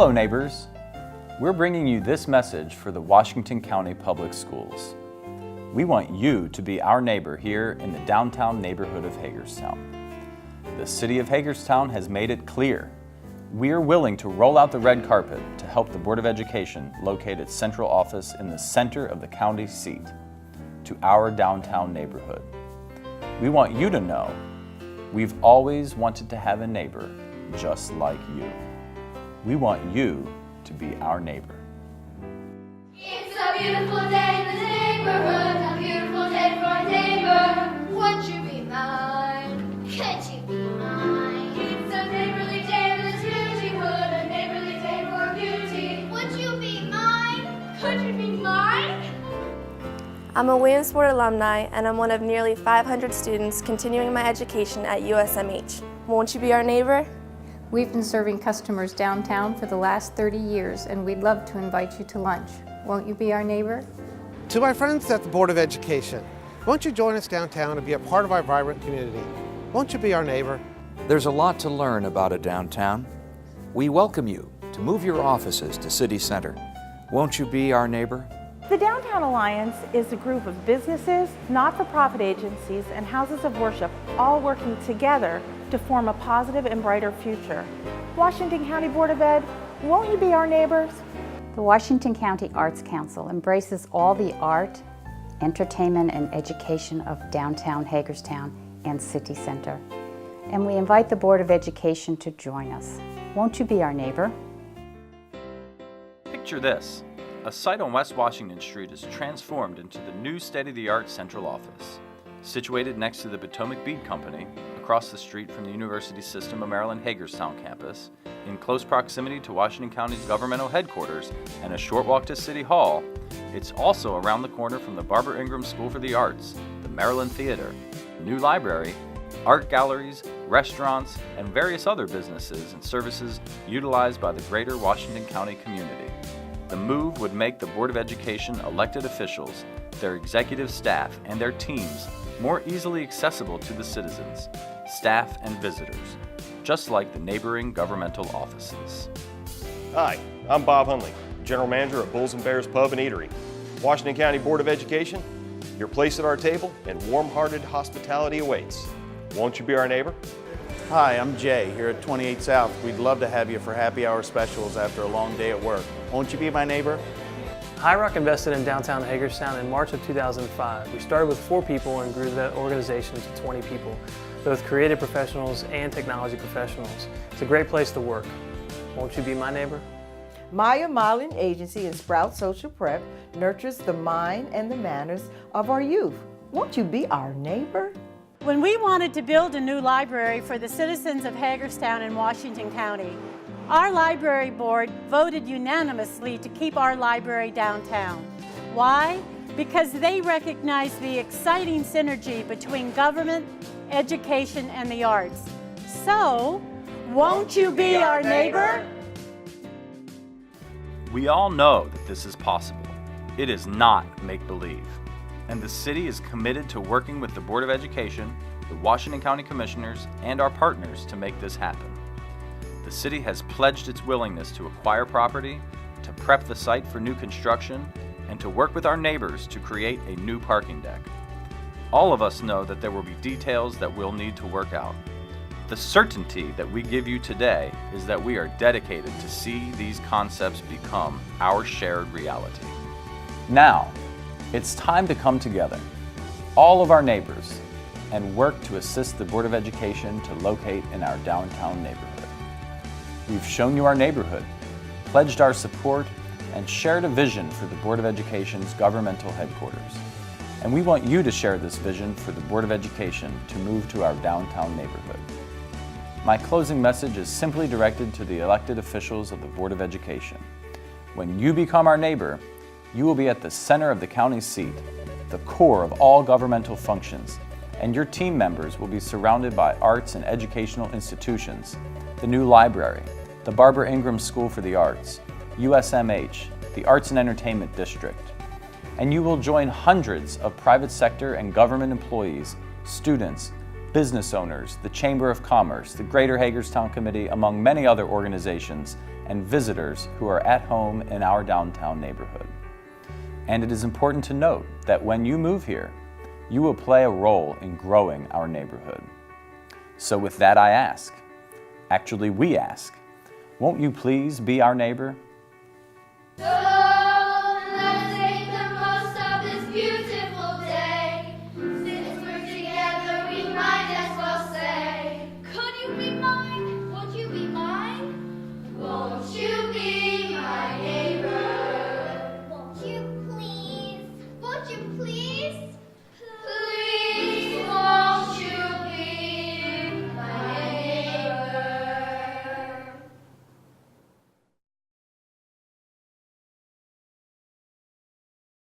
Hello neighbors! We're bringing you this message for the Washington County Public Schools. We want you to be our neighbor here in the downtown neighborhood of Hagerstown. The City of Hagerstown has made it clear. We are willing to roll out the red carpet to help the Board of Education locate its central office in the center of the county seat to our downtown neighborhood. We want you to know we've always wanted to have a neighbor just like you. We want you to be our neighbor. It's a beautiful day in the neighborhood, a beautiful day for a neighbor. Won't you be mine? Could you be mine? It's a neighborly day in this beautyhood, a neighborly day for beauty. Would you be mine? Could you be mine? I'm a Williamsport alumni, and I'm one of nearly 500 students continuing my education at USMH. Won't you be our neighbor? We've been serving customers downtown for the last 30 years, and we'd love to invite you to lunch. Won't you be our neighbor? To my friends at the Board of Education, won't you join us downtown and be a part of our vibrant community? Won't you be our neighbor? There's a lot to learn about a downtown. We welcome you to move your offices to City Center. Won't you be our neighbor? The Downtown Alliance is a group of businesses, not-for-profit agencies, and houses of worship all working together to form a positive and brighter future. Washington County Board of Ed, won't you be our neighbors? The Washington County Arts Council embraces all the art, entertainment, and education of downtown Hagerstown and City Center. And we invite the Board of Education to join us. Won't you be our neighbor? Picture this. A site on West Washington Street is transformed into the new state-of-the-art central office. Situated next to the Potomac Bead Company, across the street from the University System of Maryland Hagerstown campus, in close proximity to Washington County's governmental headquarters and a short walk to City Hall, it's also around the corner from the Barbara Ingram School for the Arts, the Maryland Theater, the new library, art galleries, restaurants, and various other businesses and services utilized by the greater Washington County community. The move would make the Board of Education elected officials, their executive staff, and their teams more easily accessible to the citizens, staff, and visitors, just like the neighboring governmental offices. Hi, I'm Bob Hunley, General Manager of Bulls and Bears Pub and Eatery. Washington County Board of Education, your place at our table and warm-hearted hospitality awaits. Won't you be our neighbor? Hi, I'm Jay here at 28 South. We'd love to have you for happy hour specials after a long day at work. Won't you be my neighbor? High Rock invested in downtown Hagerstown in March of 2005. We started with 4 people and grew the organization to 20 people, both creative professionals and technology professionals. It's a great place to work. Won't you be my neighbor? Maya Modeling Agency in Sprout Social Prep nurtures the mind and the manners of our youth. Won't you be our neighbor? When we wanted to build a new library for the citizens of Hagerstown and Washington County, our library board voted unanimously to keep our library downtown. Why? Because they recognize the exciting synergy between government, education, and the arts. So, won't you be our neighbor? We all know that this is possible. It is not make-believe. And the city is committed to working with the Board of Education, the Washington County Commissioners, and our partners to make this happen. The city has pledged its willingness to acquire property, to prep the site for new construction, and to work with our neighbors to create a new parking deck. All of us know that there will be details that we'll need to work out. The certainty that we give you today is that we are dedicated to see these concepts become our shared reality. Now, it's time to come together, all of our neighbors, and work to assist the Board of Education to locate in our downtown neighborhood. We've shown you our neighborhood, pledged our support, and shared a vision for the Board of Education's governmental headquarters. And we want you to share this vision for the Board of Education to move to our downtown neighborhood. My closing message is simply directed to the elected officials of the Board of Education. When you become our neighbor, you will be at the center of the county seat, the core of all governmental functions, and your team members will be surrounded by arts and educational institutions, the new library, the Barbara Ingram School for the Arts, USMH, the Arts and Entertainment District. And you will join hundreds of private sector and government employees, students, business owners, the Chamber of Commerce, the Greater Hagerstown Committee, among many other organizations, and visitors who are at home in our downtown neighborhood. And it is important to note that when you move here, you will play a role in growing our neighborhood. So with that I ask, actually we ask, won't you please be our neighbor? So